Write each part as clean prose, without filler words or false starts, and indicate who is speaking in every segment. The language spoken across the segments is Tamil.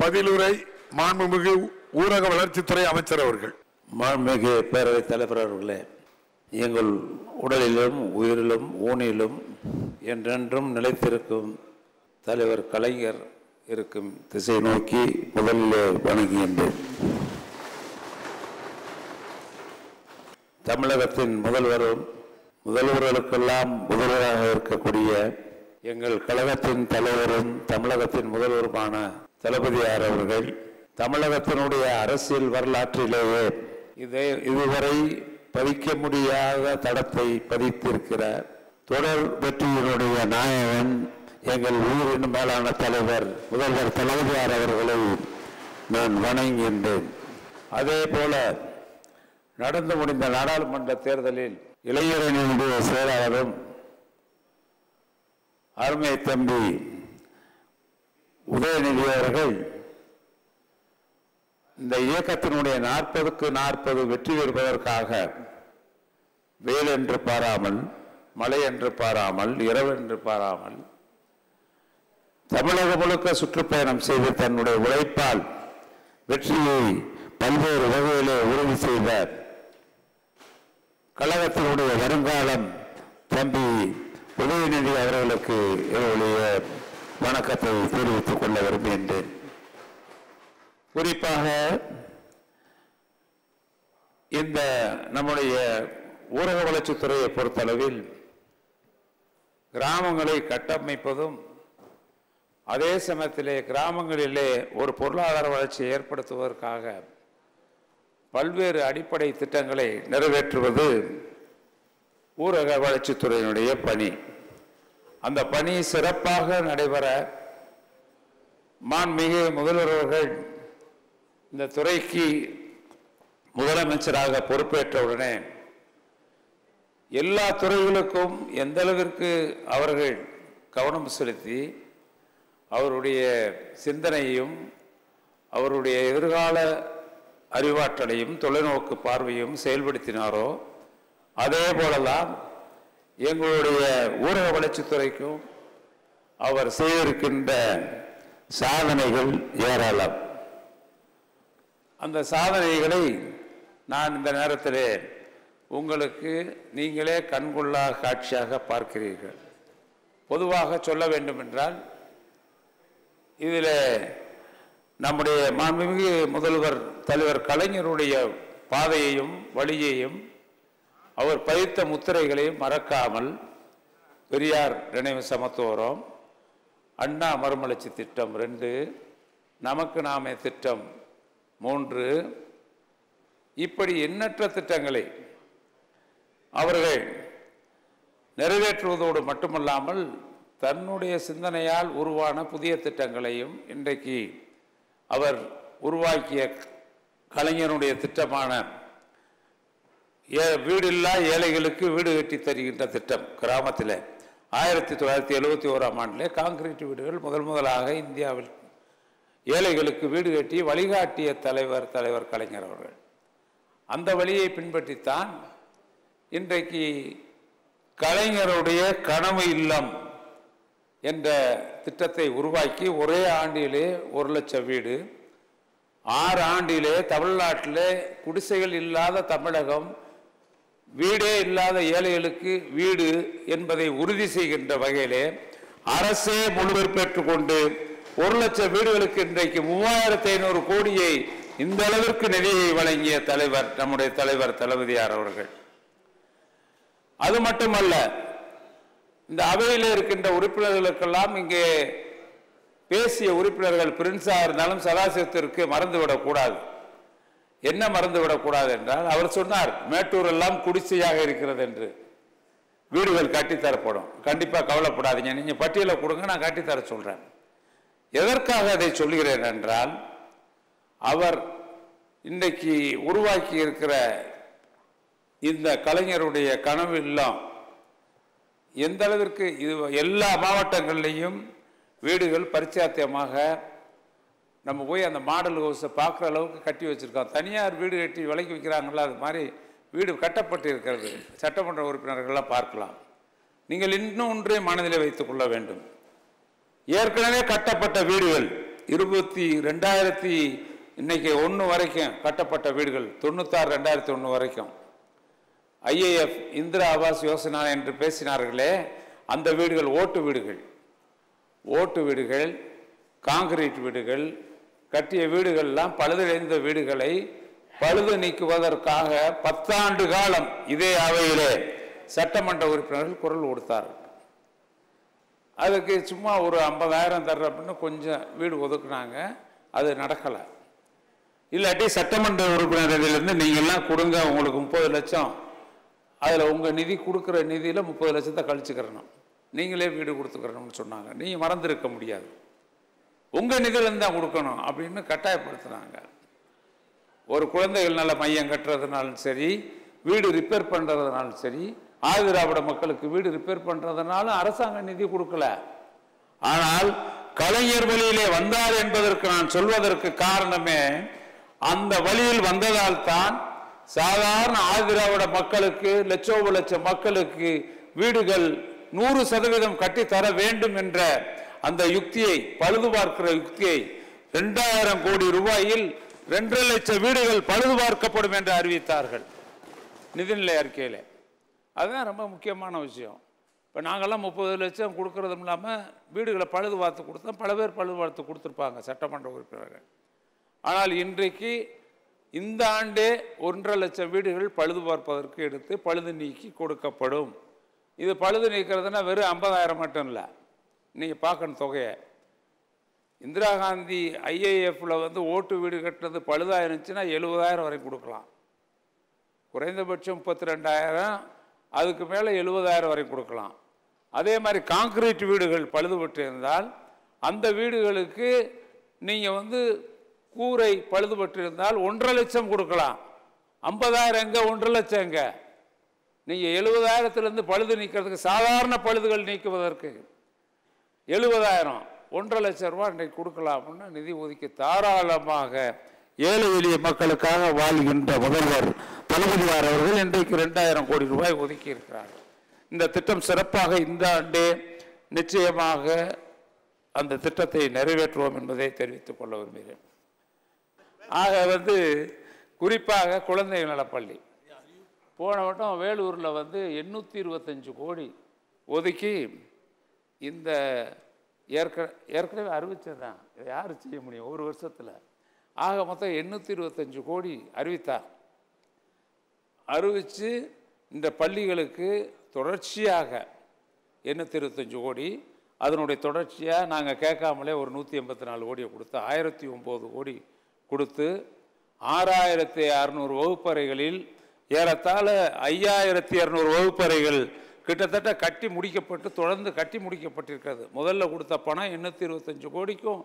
Speaker 1: பதிலுரை மாண்புமிகு ஊரக வளர்ச்சித்துறை அமைச்சர் அவர்கள்.
Speaker 2: மாண்புமிகு பேரவைத் தலைவர் அவர்களே, எங்கள் உடலிலும் உயிரிலும் ஊனிலும் என்றென்றும் நிலைத்திருக்கும் தலைவர் கலைஞர் இருக்கும் திசை நோக்கி முதலில் வணங்குகின்றேன். தமிழகத்தின் முதல்வர்களுக்கெல்லாம் முதல்வராக இருக்கக்கூடிய எங்கள் கழகத்தின் தலைவரும் தமிழகத்தின் முதல்வருமான தளபதியார் அவர்கள் தமிழகத்தினுடைய அரசியல் வரலாற்றிலேயே இதுவரை பதிக்க முடியாத தடத்தை பதித்திருக்கிற தொடர் வெற்றியினுடைய நாயகன் எங்கள் ஊரின் மேலான தலைவர் முதல்வர் தளபதியார் அவர்களை நான் வணங்குகின்றேன். அதே போல நடந்து முடிந்த நாடாளுமன்ற தேர்தலில் இளைஞரணியினுடைய செயலாளரும் அருமை தம்பி உதயநிதி அவர்கள் இந்த இயக்கத்தினுடைய 40க்கு 40 வெற்றி பெறுவதற்காக வெயில் என்று பாராமல், மழை என்று பாராமல், இரவு என்று பாராமல் தமிழகம் முழுக்க சுற்றுப்பயணம் செய்து தன்னுடைய உழைப்பால் வெற்றியை பல்வேறு வகையிலே உறுதி செய்தார். கழகத்தினுடைய வருங்காலம் தம்பி உதயநிதி அவர்களுக்கு என்னுடைய வணக்கத்தை தெரிவித்துக் கொள்ள விரும்புகின்றேன். குறிப்பாக இந்த நம்முடைய ஊரக வளர்ச்சித்துறையை பொறுத்தளவில் கிராமங்களை கட்டமைப்பதும் அதே சமயத்திலே கிராமங்களிலே ஒரு பொருளாதார வளர்ச்சியை ஏற்படுத்துவதற்காக பல்வேறு அடிப்படை திட்டங்களை நிறைவேற்றுவது ஊரக வளர்ச்சித்துறையினுடைய பணி. அந்த பணி சிறப்பாக நடைபெற மாண்புமிகு முதல்வர் அவர்கள் இந்த துறைக்கு முதலமைச்சராக பொறுப்பேற்றவுடனே எல்லா துறைகளுக்கும் எந்த அளவிற்கு அவர்கள் கவனம் செலுத்தி அவருடைய சிந்தனையும் அவருடைய எதிர்கால அறிவாற்றலையும் தொலைநோக்கு பார்வையும் செயல்படுத்தினாரோ அதே போலதான் எங்களுடைய ஊரக வளர்ச்சித்துறைக்கும் அவர் செய்திருக்கின்ற சாதனைகள் ஏராளம். அந்த சாதனைகளை நான் இந்த நேரத்தில் உங்களுக்கு நீங்களே கண்கொள்ளா காட்சியாக பார்க்கிறீர்கள். பொதுவாக சொல்ல வேண்டும் என்றால் இதில் நம்முடைய மாண்புமிகு முதல்வர் தலைவர் கலைஞருடைய பாதையையும் வழியையும் அவர் பதித்த முத்திரைகளையும் மறக்காமல் பெரியார் நினைவு சமத்துவம், அண்ணா மறுமலர்ச்சி திட்டம் 2, நமக்கு நாமே திட்டம் 3, இப்படி எண்ணற்ற திட்டங்களை அவர்கள் நிறைவேற்றுவதோடு மட்டுமல்லாமல் தன்னுடைய சிந்தனையால் உருவான புதிய திட்டங்களையும் இன்றைக்கு அவர் உருவாக்கிய கலைஞருடைய திட்டமான வீடில்லா ஏழைகளுக்கு வீடு கட்டி தருகின்ற திட்டம் கிராமத்தில் 1971ஆம் ஆண்டிலே கான்கிரீட் வீடுகள் முதலாக இந்தியாவில் ஏழைகளுக்கு வீடு கட்டி வழிகாட்டிய தலைவர் கலைஞர் அவர்கள். அந்த வழியை பின்பற்றித்தான் இன்றைக்கு கலைஞருடைய கனவு இல்லம் என்ற திட்டத்தை உருவாக்கி ஒரே ஆண்டிலே 1 லட்சம் வீடு, 6 ஆண்டிலே தமிழ்நாட்டிலே குடிசைகள் இல்லாத தமிழகம், வீடே இல்லாத ஏழைகளுக்கு வீடு என்பதை உறுதி செய்கின்ற வகையிலே அரசே முழுவெற்பேற்றுக் கொண்டு 1 லட்சம் வீடுகளுக்கு இன்றைக்கு 3500 கோடியை இந்த அளவிற்கு நிதியை வழங்கிய தலைவர் நம்முடைய தலைவர் தளபதியார் அவர்கள். அது மட்டுமல்ல, இந்த அவையில் இருக்கின்ற உறுப்பினர்களுக்கெல்லாம் இங்கே பேசிய உறுப்பினர்கள் பிரின்ஸாக இருந்தாலும் சதாசிவத்திற்கு மறந்துவிடக்கூடாது. என்ன மறந்துவிடக்கூடாது என்றால், அவர் சொன்னார் மேட்டூர் எல்லாம் குடிசையாக இருக்கிறது என்று. வீடுகள் கட்டித்தரப்படும், கண்டிப்பாக கவலைப்படாதீங்க, நீங்கள் பட்டியலை கொடுங்க, நான் கட்டித்தர சொல்கிறேன். எதற்காக அதை சொல்கிறேன் என்றால், அவர் இன்றைக்கு உருவாக்கி இருக்கிற இந்த கலைஞருடைய கனவு இல்லம் எந்த அளவிற்கு இது எல்லா மாவட்டங்கள்லேயும் வீடுகள் பரிச்சாத்தியமாக நம்ம போய் அந்த மாடல் ஹவுஸை பார்க்குற அளவுக்கு கட்டி வச்சுருக்கோம். தனியார் வீடு கட்டி விலைக்கு வைக்கிறாங்களா, அது மாதிரி வீடு கட்டப்பட்டு இருக்கிறது. சட்டமன்ற உறுப்பினர்கள்லாம் பார்க்கலாம். நீங்கள் இன்னும் ஒன்றே மனதில் வைத்துக் கொள்ள வேண்டும். ஏற்கனவே கட்டப்பட்ட வீடுகள் இன்னைக்கு 1 வரைக்கும் கட்டப்பட்ட வீடுகள் 96 2001 வரைக்கும் IAF இந்திரா ஆவாஸ் யோசனா என்று பேசினார்களே, அந்த வீடுகள் ஓட்டு வீடுகள் காங்கிரீட் வீடுகள் கட்டிய வீடுகள்லாம் பழுதடைந்த வீடுகளை பழுது நீக்குவதற்காக 10 ஆண்டு காலம் இதே அவையிலே சட்டமன்ற உறுப்பினர்கள் குரல் கொடுத்தார்கள். அதுக்கு சும்மா ஒரு 50,000 தர்ற அப்படின்னு கொஞ்சம் வீடு ஒதுக்குனாங்க, அது நடக்கலை. இல்லாட்டி சட்டமன்ற உறுப்பினர்களிலிருந்து நீங்கள்லாம் கொடுங்க, உங்களுக்கு 30 லட்சம், அதில் உங்கள் நிதி கொடுக்குற நிதியில் 30 லட்சத்தை கழிச்சுக்கிறணும், நீங்களே வீடு கொடுத்துக்கிறணும்னு சொன்னாங்க. நீங்கள் மறந்துருக்க முடியாது, உங்கள் நிதியிலேருந்து தான் கொடுக்கணும் அப்படின்னு கட்டாயப்படுத்துனாங்க. ஒரு குழந்தைகள் நல மையம் கட்டுறதுனாலும் சரி, வீடு ரிப்பேர் பண்ணுறதுனாலும் சரி, ஆதிராவிட மக்களுக்கு வீடு ரிப்பேர் பண்ணுறதுனாலும் அரசாங்க நிதி கொடுக்கல. ஆனால் கலைஞர் வழியிலே வந்தார் என்பதற்கு நான் சொல்வதற்கு காரணமே, அந்த வழியில் வந்ததால் தான் சாதாரண ஆதிராவிட மக்களுக்கு லட்சம் மக்களுக்கு வீடுகள் 100% கட்டித்தர வேண்டும் என்ற அந்த யுக்தியை, பழுது பார்க்கிற யுக்தியை 2000 கோடி ரூபாயில் 2.5 லட்சம் வீடுகள் பழுது பார்க்கப்படும் என்று அறிவித்தார்கள் நிதிநிலை அறிக்கையில். அதுதான் ரொம்ப முக்கியமான விஷயம். இப்போ நாங்கள்லாம் 30 லட்சம் கொடுக்கறதும் இல்லாமல் வீடுகளை பழுது பார்த்து கொடுத்தோம். பல பேர் பழுது பார்த்து கொடுத்துருப்பாங்க சட்டமன்ற உறுப்பினர்கள். ஆனால் இன்றைக்கு இந்த ஆண்டே 1.5 லட்சம் வீடுகள் பழுது பார்ப்பதற்கு எடுத்து பழுது நீக்கி கொடுக்கப்படும். இது பழுது நீக்கிறதுனா வெறும் 50,000 மட்டும் இல்லை, நீங்கள் பார்க்கணும் தொகையை. இந்திரா காந்தி IAFல ஓட்டு வீடு கட்டுறது பழுதாக இருந்துச்சுன்னா 70,000 வரை கொடுக்கலாம். குறைந்தபட்சம் 32,000, அதுக்கு மேலே 70,000 வரை கொடுக்கலாம். அதே மாதிரி காங்கிரீட் வீடுகள் பழுதுபட்டு இருந்தால் அந்த வீடுகளுக்கு நீங்கள் கூரை பழுதுபட்டு இருந்தால் 1.5 லட்சம் கொடுக்கலாம். 50,000 எங்கே, 1.5 லட்சம் எங்கே? நீங்கள் 70,000 பழுது நீக்கிறதுக்கு, சாதாரண பழுதுகள் நீக்குவதற்கு 70,000, 1.5 லட்சம் ரூபா இன்றைக்கு கொடுக்கலாம்னு நிதி ஒதுக்கி தாராளமாக ஏழை எளிய மக்களுக்காக வாழ்கின்ற முதல்வர் தளபதியார் அவர்கள் இன்றைக்கு 2,000 கோடி ரூபாய் ஒதுக்கி இருக்கிறார். இந்த திட்டம் சிறப்பாக இந்த ஆண்டே நிச்சயமாக அந்த திட்டத்தை நிறைவேற்றுவோம் என்பதை தெரிவித்துக் கொள்ள விரும்புகிறேன். ஆக குறிப்பாக குழந்தைகள் நலப்பள்ளி போன வட்டம் வேலூரில் 825 கோடி ஒதுக்கி இந்த ஏற்கனவே அறிவிச்சதான், இதை யார் செய்ய முடியும் ஒரு வருஷத்தில்? ஆக மொத்தம் 825 கோடி அறிவித்து இந்த பள்ளிகளுக்கு தொடர்ச்சியாக 825 கோடி, அதனுடைய தொடர்ச்சியாக நாங்கள் கேட்காமலே ஒரு 184 கோடியை கொடுத்து 1009 கோடி கொடுத்து 6600 வகுப்பறைகளில் ஏறத்தாழ 5200 வகுப்பறைகள் கிட்டத்தட்ட கட்டி முடிக்கப்பட்டு தொடர்ந்து கட்டி முடிக்கப்பட்டிருக்கிறது. முதல்ல கொடுத்த பணம் 825 கோடிக்கும்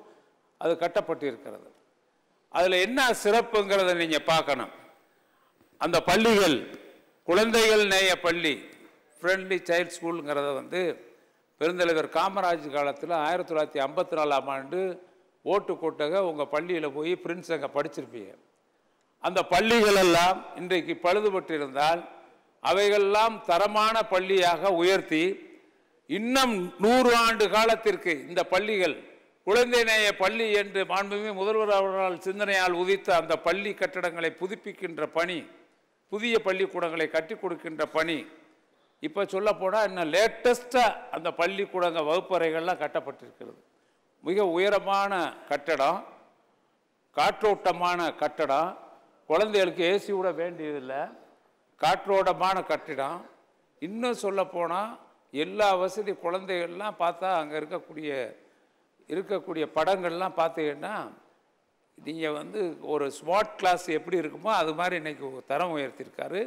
Speaker 2: அது கட்டப்பட்டிருக்கிறது. அதில் என்ன சிறப்புங்கிறத நீங்கள் பார்க்கணும். அந்த பள்ளிகள் குழந்தைகள் நேய பள்ளி, ஃப்ரெண்ட்லி சைல்ட் ஸ்கூலுங்கிறத பெருந்தலைவர் காமராஜ் காலத்தில் 1954ஆம் ஆண்டு ஓட்டு கொட்டக உங்கள் பள்ளியில் போய் பிரின்ஸ் அங்கே படிச்சிருப்பீங்க. அந்த பள்ளிகளெல்லாம் இன்றைக்கு பழுதுபட்டு இருந்தால் அவைகளெல்லாம் தரமான பள்ளியாக உயர்த்தி இன்னும் 100 ஆண்டு காலத்திற்கு இந்த பள்ளிகள் குழந்தை நேய பள்ளி என்று மாண்புமிகு முதல்வர் அவர்களால் சிந்தனையால் உதித்த அந்த பள்ளி கட்டடங்களை புதுப்பிக்கின்ற பணி, புதிய பள்ளிக்கூடங்களை கட்டி கொடுக்கின்ற பணி இப்போ சொல்ல போனால் இன்னும் லேட்டஸ்டாக அந்த பள்ளிக்கூடங்க வகுப்பறைகள்லாம் கட்டப்பட்டிருக்கிறது. மிக உயரமான கட்டடம், காற்றோட்டமான கட்டடம், குழந்தைகளுக்கு ஏசி விட வேண்டியதில்லை, காற்றோட்டமான கட்டிடம். இன்னும் சொல்ல போனால் எல்லா வசதி, குழந்தைகள்லாம் பார்த்தா அங்கே இருக்கக்கூடிய படங்கள்லாம் பார்த்தீங்கன்னா நீங்கள் ஒரு ஸ்மார்ட் கிளாஸ் எப்படி இருக்குமோ அது மாதிரி இன்றைக்கி தரம் உயர்த்தியிருக்காரு.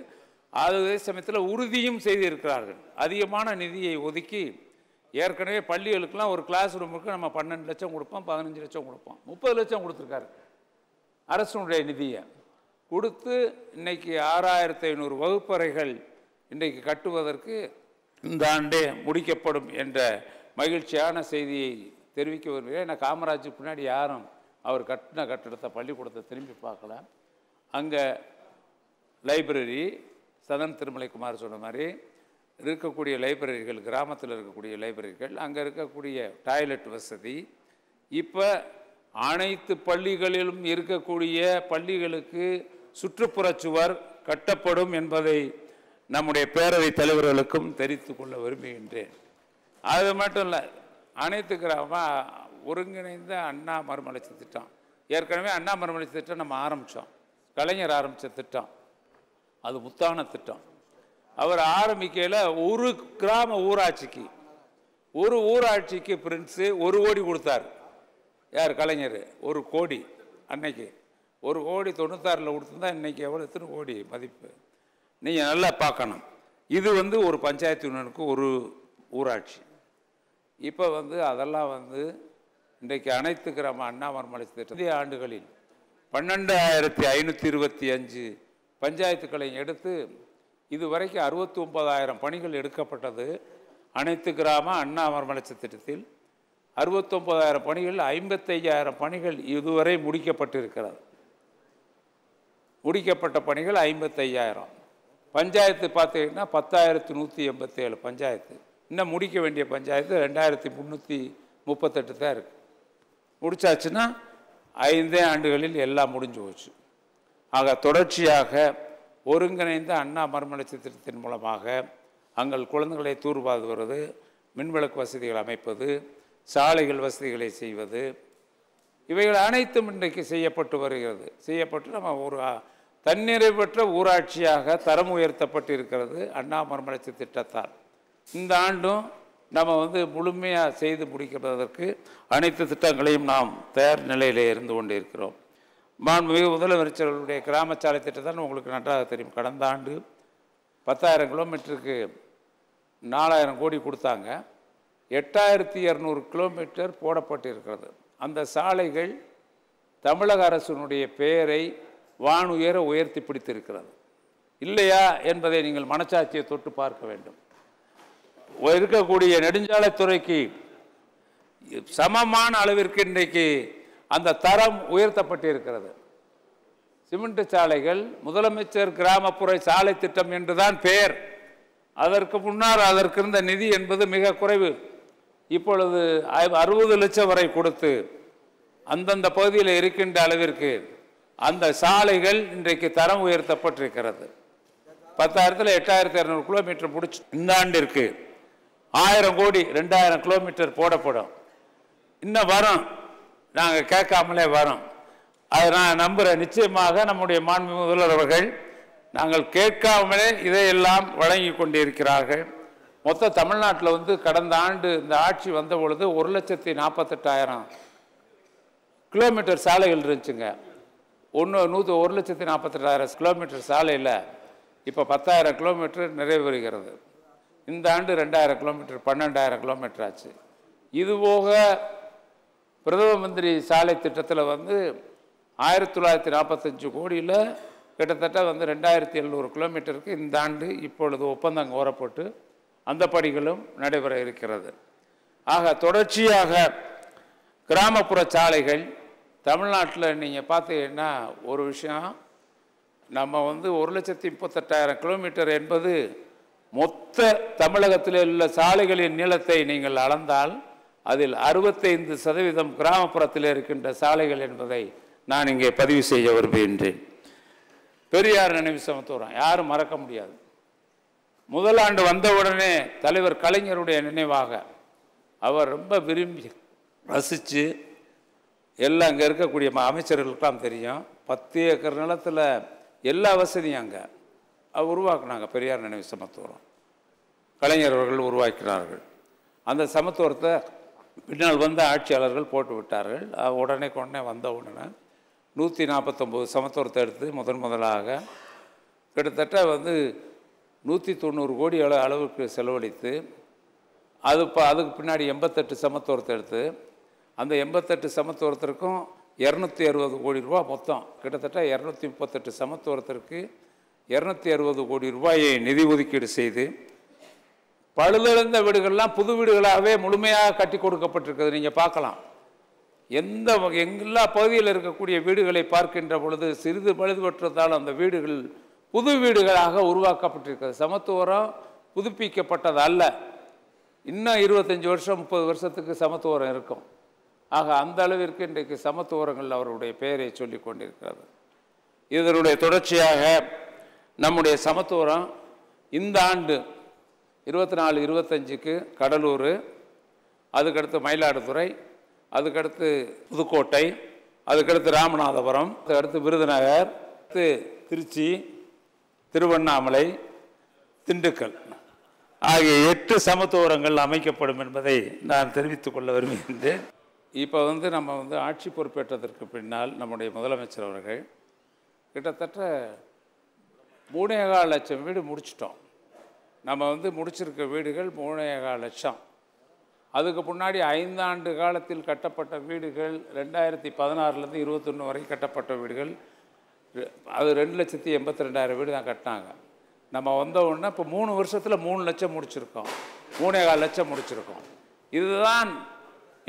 Speaker 2: அதே சமயத்தில் உறுதியும் செய்திருக்கிறார்கள். அதிகமான நிதியை ஒதுக்கி ஏற்கனவே பள்ளிகளுக்கெல்லாம் ஒரு கிளாஸ் ரூமுக்கு நம்ம 12 லட்சம் கொடுப்போம், 15 லட்சம் கொடுப்போம், 30 லட்சம் கொடுத்துருக்காரு. அரசுடைய நிதியை கொடுத்து இன்றைக்கி 6500 வகுப்பறைகள் இன்றைக்கு கட்டுவதற்கு இந்த ஆண்டே முடிக்கப்படும் என்ற மகிழ்ச்சியான செய்தியை தெரிவிக்க விரும்புகிறேன். ஏன்னா காமராஜுக்கு பின்னாடி யாரும் அவர் கட்டின கட்டிடத்தை பள்ளிக்கூடத்தை திரும்பி பார்க்கல. அங்கே லைப்ரரி, சதன் திருமலைக்குமார் சொன்ன மாதிரி இருக்கக்கூடிய லைப்ரரிகள், கிராமத்தில் இருக்கக்கூடிய லைப்ரரிகள், அங்கே இருக்கக்கூடிய டாய்லெட் வசதி, இப்போ அனைத்து பள்ளிகளிலும் இருக்கக்கூடிய பள்ளிகளுக்கு சுற்றுப்புற சுவர் கட்டப்படும் என்பதை நம்முடைய பேரவைத் தலைவர்களுக்கும் தெரிவித்துக் கொள்ள விரும்புகின்றேன். அது மட்டும் இல்லை, அனைத்து கிராம ஒருங்கிணைந்த அண்ணா மறுமலர்ச்சி திட்டம், ஏற்கனவே அண்ணா மறுமலர்ச்சி திட்டம் நம்ம ஆரம்பித்தோம். கலைஞர் ஆரம்பித்த திட்டம், அது முத்தான திட்டம். அவர் ஆரம்பிக்கையில் ஒரு கிராம ஊராட்சிக்கு ஒரு ஊராட்சிக்கு பிரின்ஸு 1 கோடி கொடுத்தார். யார்? கலைஞர். 1 கோடி அன்னைக்கு 1 கோடி 96 கொடுத்துருந்தா இன்றைக்கி எத்தனை கோடி மதிப்பு நீங்கள் நல்லா பார்க்கணும். இது ஒரு பஞ்சாயத்து யூனியனுக்கு ஒரு ஊராட்சி. இப்போ அதெல்லாம் இன்றைக்கு அனைத்து கிராம அண்ணா மறுமலர்ச்சி திட்டம் இந்திய ஆண்டுகளில் 12,525 பஞ்சாயத்துக்களை எடுத்து இதுவரைக்கும் 69,000 பணிகள் எடுக்கப்பட்டது. அனைத்து கிராம அண்ணா மறுமலர்ச்சி திட்டத்தில் 69,000 பணிகள், 55,000 பணிகள் இதுவரை முடிக்கப்பட்டிருக்கிறது. முடிக்கப்பட்ட பணிகள் 55,000. பஞ்சாயத்து பார்த்தீங்கன்னா 10,187 பஞ்சாயத்து. இன்னும் முடிக்க வேண்டிய பஞ்சாயத்து 2,338 தான் இருக்குது. முடிச்சாச்சுன்னா 5 ஆண்டுகளில் எல்லாம் முடிஞ்சு போச்சு. ஆக தொடர்ச்சியாக ஒருங்கிணைந்த அண்ணா மறுமலர்ச்சி திட்டத்தின் மூலமாக அங்கள் குழந்தைகளை தூர்வாருவது, மின்விளக்கு வசதிகள் அமைப்பது, சாலைகள் வசதிகளை செய்வது, இவைகள் அனைத்தும் இன்றைக்கு செய்யப்பட்டு வருகிறது. செய்யப்பட்டு நம்ம ஒரு தன்னிறைவற்ற ஊராட்சியாக தரம் உயர்த்தப்பட்டு இருக்கிறது அண்ணா மறுமலர்ச்சி திட்டத்தால். இந்த ஆண்டும் நம்ம முழுமையாக செய்து முடிக்கிறதற்கு அனைத்து திட்டங்களையும் நாம் தயார் நிலையிலே இருந்து கொண்டு இருக்கிறோம். மாண்புமிகு முதலமைச்சர்களுடைய கிராம சாலை திட்டத்தான் உங்களுக்கு நன்றாக தெரியும். கடந்த ஆண்டு 10,000 கிலோமீட்டருக்கு 4,000 கோடி கொடுத்தாங்க. 8,200 கிலோமீட்டர் போடப்பட்டிருக்கிறது. அந்த சாலைகள் தமிழக அரசினுடைய பெயரை வானுயர உயர்த்தி பிடித்திருக்கிறது. இல்லையா என்பதை நீங்கள் மனச்சாட்சியை தொட்டு பார்க்க வேண்டும். இருக்கக்கூடிய நெடுஞ்சாலைத்துறைக்கு சமமான அளவிற்கு இன்றைக்கு அந்த தரம் உயர்த்தப்பட்டிருக்கிறது. சிமெண்ட் சாலைகள் முதலமைச்சர் கிராமப்புற சாலை திட்டம் என்றுதான் பெயர். அதற்கு முன்னால் அதற்கு இருந்த நிதி என்பது மிக குறைவு. இப்பொழுது 60 லட்சம் வரை கொடுத்து அந்தந்த பகுதியில் இருக்கின்ற அளவிற்கு அந்த சாலைகள் இன்றைக்கு தரம் உயர்த்தப்பட்டிருக்கிறது. 10,000 8,200 கிலோமீட்டர் முடிச்சு இந்த ஆண்டிற்கு 1000 கோடி 2,000 கிலோமீட்டர் போடப்படும். இன்னும் வரும், நாங்கள் கேட்காமலே வரோம். அதை நான் நம்புகிறேன். நிச்சயமாக நம்முடைய மாண்பு முதல்வர் அவர்கள் நாங்கள் கேட்காமலே இதையெல்லாம் வழங்கி கொண்டிருக்கிறார்கள். மொத்த தமிழ்நாட்டில் கடந்த ஆண்டு இந்த ஆட்சி வந்த பொழுது 1,48,000 கிலோமீட்டர் சாலைகள் இருந்துச்சுங்க. 1,48,000 கிலோமீட்டர் சாலையில் இப்போ 10,000 கிலோமீட்டர் நிறைவேறுகிறது. இந்த ஆண்டு 2,000 கிலோமீட்டர் 12,000 கிலோமீட்டர் ஆச்சு. இதுபோக பிரதம மந்திரி சாலை திட்டத்தில் 1945 கோடியில் கிட்டத்தட்ட 2,700 கிலோமீட்டருக்கு இந்த ஆண்டு இப்பொழுது ஒப்பந்தம் கோரப்பட்டு அந்த பணிகளும் நடைபெற இருக்கிறது. ஆக தொடர்ச்சியாக கிராமப்புற சாலைகள் தமிழ்நாட்டில் நீங்கள் பார்த்தீங்கன்னா ஒரு விஷயம், நம்ம 1,38,000 கிலோமீட்டர் என்பது மொத்த தமிழகத்தில் உள்ள சாலைகளின் நீளத்தை நீங்கள் அளந்தால் அதில் 65% கிராமப்புறத்தில் இருக்கின்ற சாலைகள் என்பதை நான் இங்கே பதிவு செய்ய விரும்புகின்றேன். பெரியார் நினைவு சமத்துவம் யாரும் மறக்க முடியாது. முதலாண்டு வந்தவுடனே தலைவர் கலைஞருடைய நினைவாக அவர் ரொம்ப விரும்பி ரசித்து எல்லாம் அங்கே இருக்கக்கூடிய அமைச்சர்களுக்கெல்லாம் தெரியும். 10 ஏக்கர் நிலத்தில் எல்லா வசதியும் அங்கே உருவாக்குனாங்க. பெரியார் நினைவு சமத்துவம் கலைஞர் அவர்கள் உருவாக்கினார்கள். அந்த சமத்துவத்தை பின்னால் வந்த ஆட்சியாளர்கள் போட்டு விட்டார்கள். உடனே வந்த உடனே 149 சமத்துவத்தை எடுத்து முதலாக கிட்டத்தட்ட 190 கோடி அளவுக்கு செலவழித்து அதுக்கு பின்னாடி 88 சமத்துவத்தை எடுத்து அந்த 88 சமத்துவத்திற்கும் 260 கோடி ரூபா மொத்தம் கிட்டத்தட்ட 238 சமத்துவத்திற்கு 260 கோடி ரூபாயை நிதி ஒதுக்கீடு செய்து பழுதடைந்த வீடுகள்லாம் புது வீடுகளாகவே முழுமையாக கட்டி கொடுக்கப்பட்டிருக்கிறது. நீங்கள் பார்க்கலாம். எல்லா பகுதியில் இருக்கக்கூடிய வீடுகளை பார்க்கின்ற பொழுது சிறிது பழுதுபட்டிருந்தாலும் அந்த வீடுகள் புது வீடுகளாக உருவாக்கப்பட்டிருக்கிறது. சமத்துவம் புதுப்பிக்கப்பட்டது அல்ல. இன்னும் 25 வருஷம் 30 வருஷத்துக்கு சமத்துவம் இருக்கும். ஆக அந்த அளவிற்கு இன்றைக்கு சமத்துவங்கள் அவருடைய பெயரை சொல்லிக் கொண்டிருக்கிறது. இதனுடைய தொடர்ச்சியாக நம்முடைய சமத்துவம் இந்த ஆண்டு 24-25க்கு கடலூர், அதுக்கடுத்து மயிலாடுதுறை, அதுக்கடுத்து புதுக்கோட்டை, அதுக்கடுத்து ராமநாதபுரம், அதுக்கடுத்து விருதுநகர், திருச்சி, திருவண்ணாமலை, திண்டுக்கல் ஆகிய 8 சமத்துவங்கள் அமைக்கப்படும் என்பதை நான் தெரிவித்துக் கொள்ள விரும்புகின்றேன். இப்போ நம்ம ஆட்சி பொறுப்பேற்றதற்கு பின்னால் நம்முடைய முதலமைச்சர் அவர்கள் கிட்டத்தட்ட 3.25 லட்சம் வீடு முடிச்சிட்டோம். நம்ம முடிச்சிருக்க வீடுகள் 3.25 லட்சம். அதுக்கு முன்னாடி 5 ஆண்டு காலத்தில் கட்டப்பட்ட வீடுகள் 2016லேருந்து 21 வரை கட்டப்பட்ட வீடுகள் அது 2,82,000 வீடு தான் கட்டினாங்க. நம்ம வந்த உடனே இப்போ 3 வருஷத்தில் 3 லட்சம் முடிச்சிருக்கோம், 3.25 லட்சம் முடிச்சிருக்கோம். இதுதான்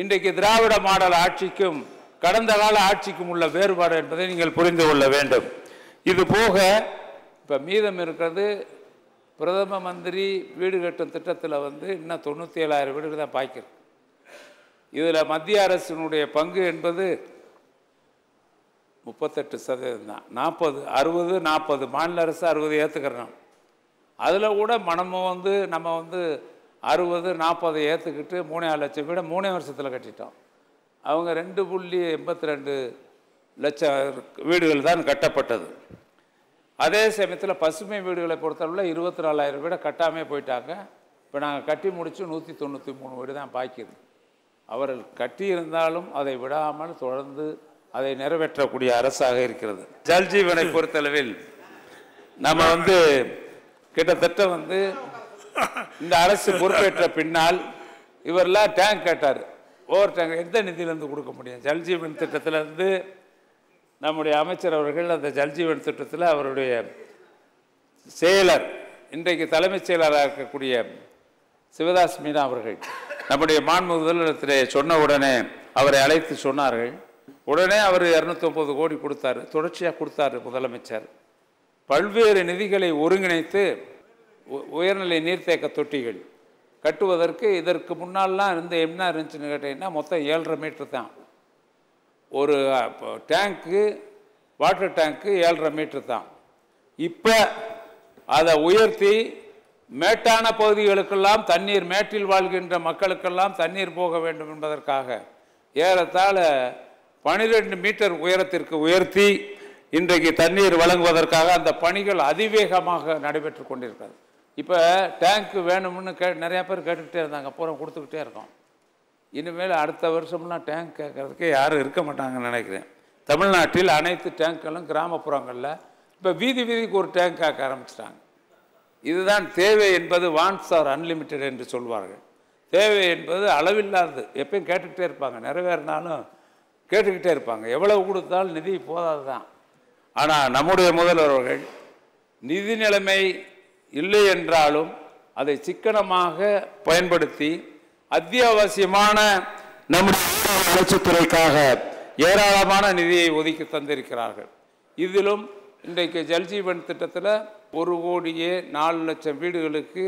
Speaker 2: இன்றைக்கு திராவிட மாடல் ஆட்சிக்கும் கடந்த கால ஆட்சிக்கும் உள்ள வேறுபாடு என்பதை நீங்கள் புரிந்து கொள்ள வேண்டும். இது போக இப்போ மீதம் இருக்கிறது பிரதம மந்திரி வீடு கட்டும் திட்டத்தில் இன்னும் 97,000 வீடுகள் தான் பாய்க்கிறது. இதில் மத்திய அரசினுடைய பங்கு என்பது 38% தான். 60-40 மாநில அரசு 60 ஏற்றுக்கிறோம். அதில் கூட மனமும் நம்ம 60-40 ஏற்றுக்கிட்டு 3.5 லட்சம் வீடை 3 வருஷத்தில் கட்டிட்டோம். அவங்க 2.82 லட்சம் வீடுகள் தான் கட்டப்பட்டது. அதே சமயத்தில் பசுமை வீடுகளை பொறுத்தளவில் 24,000 வீடை கட்டாமே போயிட்டாங்க. இப்போ நாங்கள் கட்டி முடித்து 193 வீடு தான் பாய்க்குது. அவர்கள் கட்டியிருந்தாலும் அதை விடாமல் தொடர்ந்து அதை நிறைவேற்றக்கூடிய அரசாக இருக்கிறது. ஜல்ஜீவனை பொறுத்தளவில் நம்ம கிட்டத்தட்ட இந்த அரசு பொறுப்பேற்ற பின்னால் இவரெல்லாம் டேங்க் கேட்டார். ஓவர் டேங்க் எந்த நிதியிலேருந்து கொடுக்க முடியும்? ஜல்ஜீவன் திட்டத்திலேருந்து நம்முடைய அமைச்சர் அவர்கள் அந்த ஜல்ஜீவன் திட்டத்தில் அவருடைய செயலர், இன்றைக்கு தலைமைச் செயலராக இருக்கக்கூடிய சிவதாஸ் மீனா அவர்கள் நம்முடைய மாண்பு முதலிடத்திலே சொன்ன உடனே அவரை அழைத்து சொன்னார்கள். உடனே அவர் 209 கோடி கொடுத்தார், தொடர்ச்சியாக கொடுத்தார் முதலமைச்சர். பல்வேறு நிதிகளை ஒருங்கிணைத்து உயர்நிலை நீர்த்தேக்க தொட்டிகள் கட்டுவதற்கு இதற்கு முன்னால்லாம் என்ன இருந்துச்சுன்னு கேட்டிங்கன்னா மொத்தம் 7.5 மீட்டர் தான். ஒரு டேங்க்கு, வாட்டர் டேங்க்கு 7.5 மீட்டர் தான். இப்போ அதை உயர்த்தி மேட்டான பகுதிகளுக்கெல்லாம் தண்ணீர், மேட்டில் வாழ்கின்ற மக்களுக்கெல்லாம் தண்ணீர் போக வேண்டும் என்பதற்காக ஏறத்தாழ 12 மீட்டர் உயரத்திற்கு உயர்த்தி இன்றைக்கு தண்ணீர் வழங்குவதற்காக அந்த பணிகள் அதிவேகமாக நடைபெற்று கொண்டிருக்கிறது. இப்போ டேங்க்கு வேணும்னு நிறையா பேர் கேட்டுக்கிட்டே இருந்தாங்க, பூரா கொடுத்துக்கிட்டே இருக்கோம். இனிமேல் அடுத்த வருஷம்லாம் டேங்க் கேட்கறதுக்கு யாரும் இருக்க மாட்டாங்கன்னு நினைக்கிறேன். தமிழ்நாட்டில் அனைத்து டேங்க்குகளும் கிராமப்புறங்களில் இப்போ வீதிக்கு ஒரு டேங்க் கேட்க ஆரம்பிச்சிட்டாங்க. இதுதான் தேவை என்பது. வான்ட்ஸ் ஆர் அன்லிமிட்டெட் என்று சொல்வார்கள். தேவை என்பது அளவில்லாதது. எப்பயும் கேட்டுக்கிட்டே இருப்பாங்க, நிறைவேறினாலும் கேட்டுக்கிட்டே இருப்பாங்க. எவ்வளவு கொடுத்தாலும் நிதி போதாது தான். ஆனால் நம்முடைய முதல்வர்கள் நிதி நிலைமை இல்லை என்றாலும் அதை சிக்கனமாக பயன்படுத்தி அத்தியாவசியமான நம்முடைய வளர்ச்சித்துறைக்காக ஏராளமான நிதியை ஒதுக்கி தந்திருக்கிறார்கள். இதிலும் இன்றைக்கு ஜல்ஜீவன் திட்டத்தில் 1,04,00,000 வீடுகளுக்கு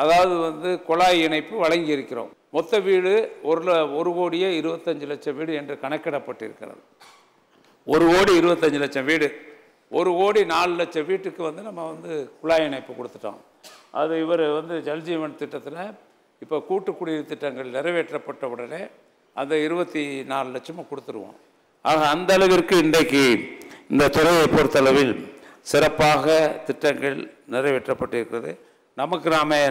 Speaker 2: அதாவது குழாய் இணைப்பு வழங்கி இருக்கிறோம். மொத்த வீடு 1,25,00,000 வீடு என்று கணக்கிடப்பட்டிருக்கிறது. 1,25,00,000 வீடு, 1,04,00,000 வீட்டுக்கு நம்ம குழாய் இணைப்பு கொடுத்துட்டோம். அது இவர் ஜல்ஜீவன் திட்டத்தில் இப்போ கூட்டு குடிநீர் திட்டங்கள் நிறைவேற்றப்பட்ட உடனே அந்த 24 லட்சமும் கொடுத்துருவோம். ஆக அந்த அளவிற்கு இன்றைக்கு இந்த துறையை பொறுத்தளவில் சிறப்பாக திட்டங்கள் நிறைவேற்றப்பட்டிருக்கிறது. நமக்கு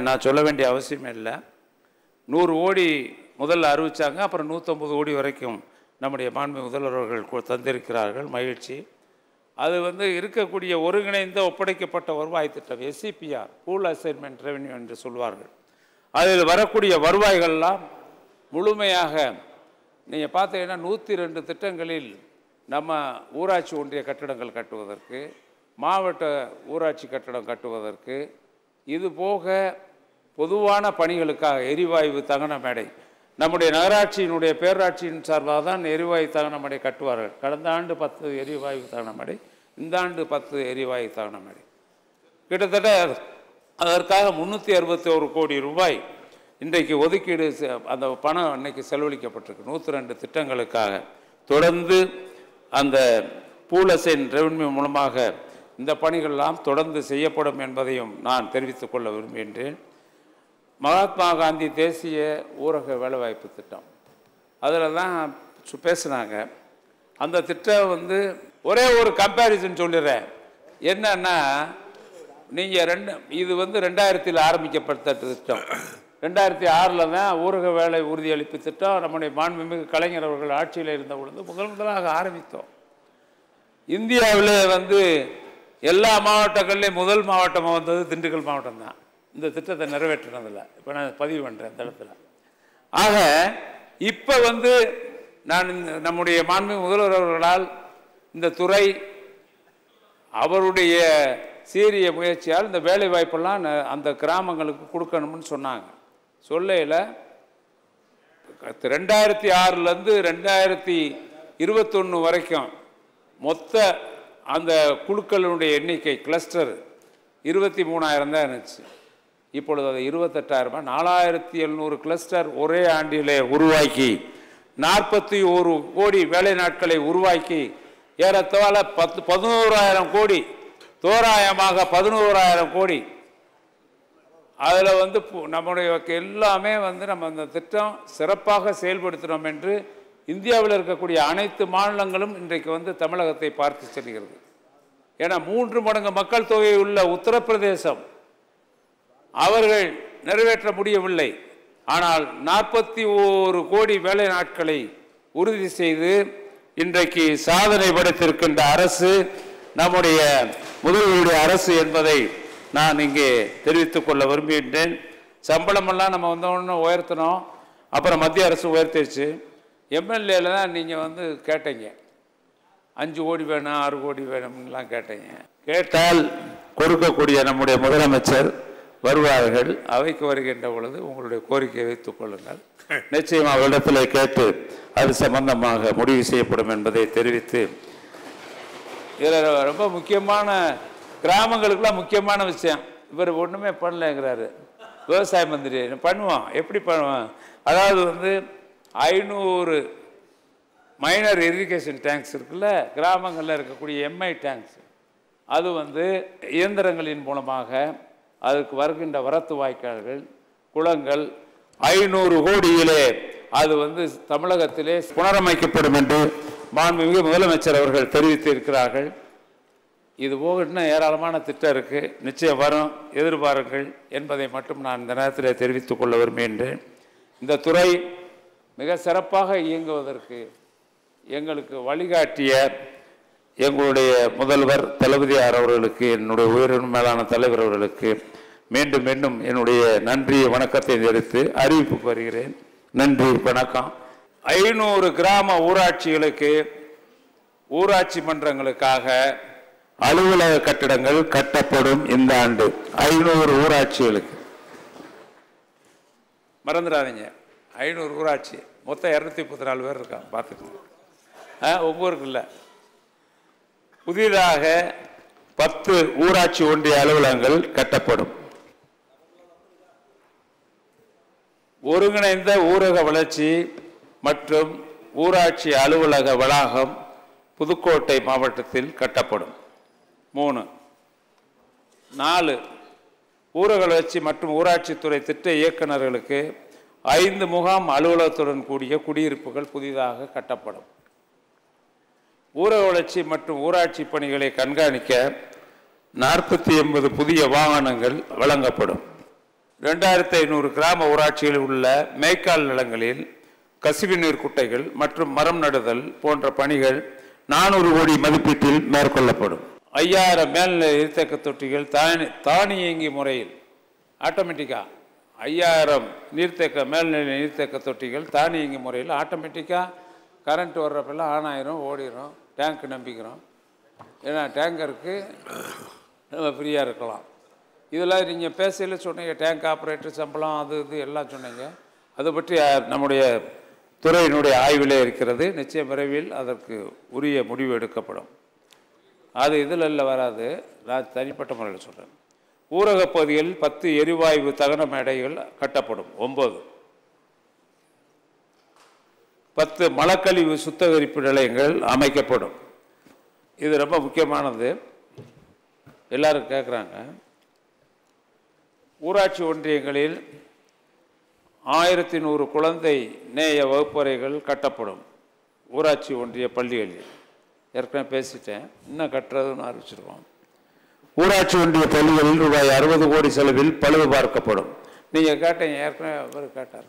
Speaker 2: நான் சொல்ல வேண்டிய அவசியமே இல்லை. 100 கோடி முதல்ல அறிவித்தாங்க, அப்புறம் 150 கோடி வரைக்கும் நம்முடைய மாண்பு முதல்வர்கள் தந்திருக்கிறார்கள். மகிழ்ச்சி. அது இருக்கக்கூடிய ஒருங்கிணைந்த ஒப்படைக்கப்பட்ட வருவாய் திட்டம், SCPR, பூல் அசைன்மெண்ட் ரெவென்யூ என்று சொல்வார்கள். அதில் வரக்கூடிய வருவாய்கள்லாம் முழுமையாக நீங்கள் பார்த்தீங்கன்னா 102 திட்டங்களில் நம்ம ஊராட்சி ஒன்றிய கட்டிடங்கள் கட்டுவதற்கு, மாவட்ட ஊராட்சி கட்டடம் கட்டுவதற்கு, இது போக பொதுவான பணிகளுக்காக எரிவாயு தகன மேடை, நம்முடைய நகராட்சியினுடைய பேராட்சியின் சார்பாக தான் எரிவாயு தகன மேடை கட்டுவார்கள். கடந்த ஆண்டு 10 எரிவாயு தகன மேடை, இந்த ஆண்டு 10 எரிவாயு தகன மேடை. கிட்டத்தட்ட அதற்காக 361 கோடி ரூபாய் இன்றைக்கு ஒதுக்கீடு அந்த பணம் அன்னைக்கு செலவழிக்கப்பட்டிருக்கு 102 திட்டங்களுக்காக. தொடர்ந்து அந்த பூலசைன் ரெவன்யூ மூலமாக இந்த பணிகளெல்லாம் தொடர்ந்து செய்யப்படும் என்பதையும் நான் தெரிவித்துக் கொள்ள விரும்புகின்றேன். மகாத்மா காந்தி தேசிய ஊரக வேலைவாய்ப்பு திட்டம் அதில் தான் பேசுனாங்க. அந்த திட்டம் ஒரே ஒரு கம்பேரிசன் சொல்லிடுறேன். என்னன்னா, நீங்கள் இது 2000 ஆரம்பிக்கப்பட்ட திட்டம். 2006 தான் ஊரக வேலை உறுதியளிப்பு திட்டம் நம்முடைய மாண்புமிகு கலைஞர் அவர்கள் ஆட்சியில் இருந்த பொழுது முதலாக ஆரம்பித்தோம். இந்தியாவில் எல்லா மாவட்டங்கள்லேயும் முதல் மாவட்டமாக வந்தது திண்டுக்கல் மாவட்டம் தான் இந்த திட்டத்தை நிறைவேற்றினதில்லை. இப்போ நான் பதிவு பண்ணுறேன் இந்த இடத்துல. ஆக இப்போ நான் நம்முடைய மாண்புமிகு முதல்வர் அவர்களால் இந்த துறை அவருடைய சீரிய முயற்சியால் இந்த வேலை வாய்ப்பெல்லாம் அந்த கிராமங்களுக்கு கொடுக்கணும்னு சொன்னாங்க. சொல்லையில் 2006 2021 வரைக்கும் மொத்த அந்த குழுக்களுடைய எண்ணிக்கை கிளஸ்டர் 23,000 தான் இருந்துச்சு. இப்பொழுது அது 28,000. 4,700 கிளஸ்டர் ஒரே ஆண்டிலே உருவாக்கி 41 கோடி வேலை நாட்களை உருவாக்கி ஏறத்தாழ 11,000 கோடி, தோராயமாக 11,000 கோடி. அதில் நம்முடைய எல்லாமே நம்ம அந்த திட்டம் சிறப்பாக செயல்படுத்தினோம் என்று இந்தியாவில் இருக்கக்கூடிய அனைத்து மாநிலங்களும் இன்றைக்கு தமிழகத்தை பார்த்து செல்கிறது. ஏன்னா 3 மடங்கு மக்கள் தொகை உள்ள உத்தரப்பிரதேசம் அவர்கள் நிறைவேற்ற முடியவில்லை. ஆனால் 41 கோடி வேலை நாட்களை உறுதி செய்து இன்றைக்கு சாதனை படைத்திருக்கின்ற அரசு நம்முடைய முதல்வருடைய அரசு என்பதை நான் இங்கே தெரிவித்துக் கொள்ள விரும்புகின்றேன். சம்பளமெல்லாம் நம்ம ஒன்று உயர்த்தினோம், அப்புறம் மத்திய அரசு உயர்த்திடுச்சு. எம்எல்ஏல தான் நீங்கள் கேட்டீங்க 5 கோடி வேணும் 6 கோடி வேணும்லாம் கேட்டீங்க. கேட்டால் கொடுக்கக்கூடிய நம்முடைய முதலமைச்சர் வருவார்கள். அவைக்கு வருகின்ற பொழுது உங்களுடைய கோரிக்கையை வைத்துக் கொள்ளுங்கள். நிச்சயம் அவரிடத்தில் கேட்டு அது சம்பந்தமாக முடிவு செய்யப்படும் என்பதை தெரிவித்து, இதில் ரொம்ப முக்கியமான கிராமங்களுக்கெல்லாம் முக்கியமான விஷயம், இவர் ஒன்றுமே பண்ணலைங்கிறாரு விவசாய மந்திரி. பண்ணுவோம், எப்படி பண்ணுவோம்? அதாவது 500 மைனர் இரிகேஷன் டேங்க்ஸ் இருக்குல்ல, கிராமங்களில் இருக்கக்கூடிய எம்ஐ டேங்க்ஸ், அது இயந்திரங்களின் மூலமாக அதுக்கு வருகின்ற வரத்து வாய்க்கால்கள், குளங்கள் 500 கோடியிலே அது தமிழகத்திலே புனரமைக்கப்படும் என்று மாண்புமிகு முதலமைச்சர் அவர்கள் தெரிவித்து இருக்கிறார்கள். இது போக இன்னும் ஏராளமான திட்டம் இருக்குது, நிச்சயம் வரும், எதிர்பாருங்கள் என்பதை மட்டும் நான் இந்த நேரத்தில் தெரிவித்துக் கொள்ள விரும்புகின்றேன். இந்த துறை மிக சிறப்பாக இயங்குவதற்கு எங்களுக்கு வழிகாட்டிய எங்களுடைய முதல்வர் தளபதியார் அவர்களுக்கு, என்னுடைய உயரின் மேலான தலைவர் அவர்களுக்கு மீண்டும் மீண்டும் என்னுடைய நன்றி வணக்கத்தை தெரிவித்து அறிவிப்புக்கு வருகிறேன். நன்றி, வணக்கம். 500 கிராம ஊராட்சிகளுக்கு, ஊராட்சி மன்றங்களுக்காக அலுவலக கட்டிடங்கள் கட்டப்படும் இந்த ஆண்டு. 500 ஊராட்சிகளுக்கு மறந்துடாதீங்க. 500 ஊராட்சி, மொத்தம் 234 பேர் இருக்காங்க, பார்த்துக்கோங்க. ஒவ்வொருக்கு இல்லை. புதிதாக 10 ஊராட்சி ஒன்றிய அலுவலகங்கள் கட்டப்படும். ஒருங்கிணைந்த ஊரக வளர்ச்சி மற்றும் ஊராட்சி அலுவலக வளாகம் புதுக்கோட்டை மாவட்டத்தில் கட்டப்படும். 3. 4. ஊரக வளர்ச்சி மற்றும் ஊராட்சித்துறை திட்ட இயக்குநர்களுக்கு 5 முகாம் அலுவலகத்துடன் கூடிய குடியிருப்புகள் புதிதாக கட்டப்படும். ஊரக வளர்ச்சி மற்றும் ஊராட்சி பணிகளை கண்காணிக்க 480 புதிய வாகனங்கள் வழங்கப்படும். 2500 கிராம ஊராட்சிகளில் உள்ள மேய்க்கால் நிலங்களில் கசிவு நீர் குட்டைகள் மற்றும் மரம் நடுதல் போன்ற பணிகள் 400 கோடி மதிப்பீட்டில் மேற்கொள்ளப்படும். 5000 மேல்நிலை நீர்த்தேக்க தொட்டிகள் தானியங்கி முறையில் ஆட்டோமேட்டிக்காக 5000 மேல்நிலை நீர்த்தேக்க தொட்டிகள் தானியங்கி முறையில் ஆட்டோமேட்டிக்காக கரண்ட் வர்றப்பெல்லாம் ஆன் ஆயிரும், ஓடிடும். டேங்க் நம்பிக்கிறோம், ஏன்னா டேங்கருக்கு நம்ம ஃப்ரீயாக இருக்கலாம். இதெல்லாம் நீங்கள் பேசையில் சொன்னீங்க, டேங்க் ஆப்ரேட்டர் சம்பளம் அது இது எல்லாம் சொன்னீங்க. அதை பற்றி நம்முடைய துறையினுடைய ஆய்விலே இருக்கிறது. நிச்சயம் விரைவில் அதற்கு உரிய முடிவு எடுக்கப்படும். அது இதில் வராது, நான் தனிப்பட்ட முறையில் சொல்கிறேன். ஊரகப் பகுதிகளில் 10 எரிவாயு தகன மேடைகள் கட்டப்படும். 9 10 மலக்கழிவு சுத்திகரிப்பு நிலையங்கள் அமைக்கப்படும். இது ரொம்ப முக்கியமானது, எல்லாரும் கேட்குறாங்க. ஊராட்சி ஒன்றியங்களில் 1100 குழந்தை நேய வகுப்பறைகள் கட்டப்படும். ஊராட்சி ஒன்றிய பள்ளிகளில் ஏற்கனவே பேசிட்டேன், இன்னும் கட்டுறதுன்னு ஆரம்பிச்சிருக்கோம். ஊராட்சி ஒன்றிய பள்ளிகளில் ரூபாய் 60 கோடி செலவில் பழுது பார்க்கப்படும். நீங்கள் கேட்டீங்க, ஏற்கனவே அவர் கேட்டார்,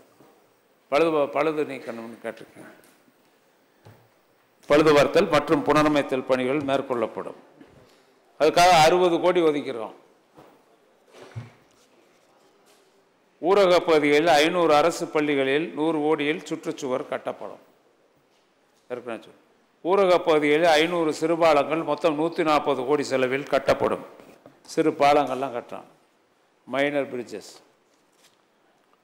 Speaker 2: பழுது நீக்கணும்னு கேட்டிருக்கேன். பழுது பார்த்தல் மற்றும் புனரமைத்தல் பணிகள் மேற்கொள்ளப்படும். அதுக்காக 60 கோடி ஒதுக்கிறோம். ஊரக பகுதிகளில் 500 அரசு பள்ளிகளில் 100 கோடியில் சுற்றுச்சுவர் கட்டப்படும். ஊரக பகுதிகளில் 500 சிறுபாலங்கள் மொத்தம் 140 கோடி செலவில் கட்டப்படும். சிறு பாலங்கள்லாம் கட்டுறோம், மைனர் பிரிட்ஜஸ்.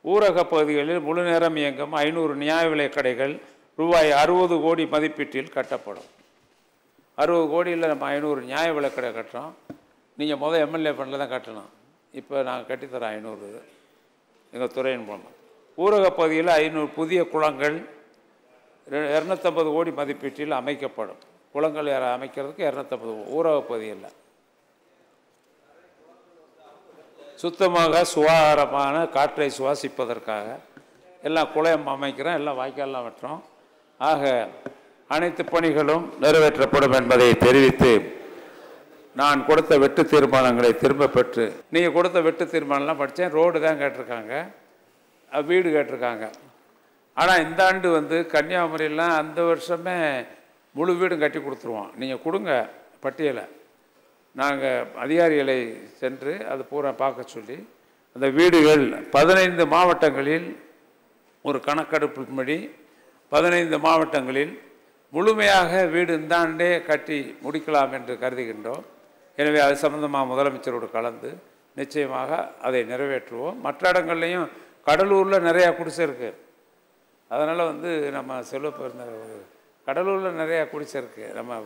Speaker 2: ஊரக பகுதிகளில் முழு நேரம் இயங்கும் 500 நியாய விலைக் கடைகள் ரூபாய் 60 கோடி மதிப்பீட்டில் கட்டப்படும். 60 கோடியில் நம்ம 500 நியாய விலைக் கடை கட்டுறோம். நீங்கள் முதல் எம்எல்ஏ ஃபண்டில் தான் கட்டணும், இப்போ நாங்கள் கட்டித்தரோம் 500 எங்கள் துறையின் மூலம். ஊரக பகுதியில் 500 புதிய குளங்கள் 250 கோடி மதிப்பீட்டில் அமைக்கப்படும். குளங்கள் அமைக்கிறதுக்கு 250 ஊரக பகுதியில். சுத்தமாக சுகாதாரமான காற்றை சுவாசிப்பதற்காக எல்லாம் குளம் அமைக்கிறோம், எல்லாம் வாய்க்கால்லாம் வெட்டுறோம். ஆக அனைத்து பணிகளும் நிறைவேற்றப்படும் என்பதை தெரிவித்து, நான் கொடுத்த வெட்டு தீர்மானங்களை திரும்ப பெற்று, நீங்கள் கொடுத்த வெட்டு தீர்மானம்லாம் படித்தேன், ரோடு தான் கேட்டிருக்காங்க, வீடு கேட்டிருக்காங்க. ஆனால் இந்த ஆண்டு கன்னியாகுமரியெல்லாம் அந்த வருஷமே முழு வீடும் கட்டி கொடுத்துருவோம். நீங்கள் கொடுங்க பட்டியலை, நாங்கள் அதிகாரிகளை சென்று அது பூரா பார்க்க சொல்லி அந்த வீடுகள் 15 மாவட்டங்களில் ஒரு கணக்கெடுப்பின்படி 15 மாவட்டங்களில் முழுமையாக வீடு இந்த ஆண்டே கட்டி முடிக்கலாம் என்று கருதுகின்றோம். எனவே அது சம்பந்தமாக முதலமைச்சரோடு கலந்து நிச்சயமாக அதை நிறைவேற்றுவோம். மற்ற இடங்கள்லையும் கடலூரில் நிறையா குடிசை இருக்குது, அதனால் நம்ம செல்வப்பெருந்த கடலூரில் நிறையா குடிசை இருக்குது, நம்ம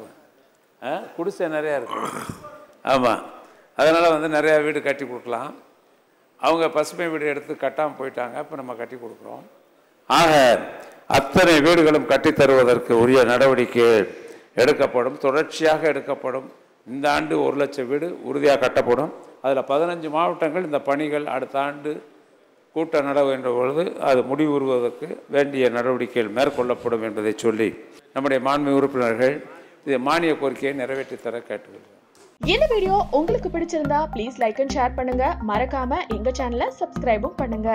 Speaker 2: குடிசை நிறையா இருக்குது. ஆமாம், அதனால் நிறையா வீடு கட்டி கொடுக்கலாம். அவங்க பசுமை வீடு எடுத்து கட்டாமல் போயிட்டாங்க, இப்போ நம்ம கட்டி கொடுக்குறோம். ஆக அத்தனை வீடுகளும் கட்டித்தருவதற்கு உரிய நடவடிக்கை எடுக்கப்படும், தொடர்ச்சியாக எடுக்கப்படும். இந்த ஆண்டு 1 லட்சம் வீடு உறுதியாக கட்டப்படும். அதில் 15 மாவட்டங்கள் இந்த பணிகள் அடுத்த ஆண்டு கூட்ட நடக்கின்ற பொழுது அது முடிவுறுவதற்கு வேண்டிய நடவடிக்கைகள் மேற்கொள்ளப்படும் என்பதை சொல்லி நம்முடைய மாண்புமிகு உறுப்பினர்கள் இது மானிய கோரிக்கையை நிறைவேற்றி தர கேட்டுக்கொள்கிறேன்.
Speaker 3: இந்த வீடியோ உங்களுக்கு பிடிச்சிருந்தா ப்ளீஸ் லைக் அண்ட் ஷேர் பண்ணுங்க. மறக்காம எங்க சேனலை சப்ஸ்கிரைபும் பண்ணுங்க.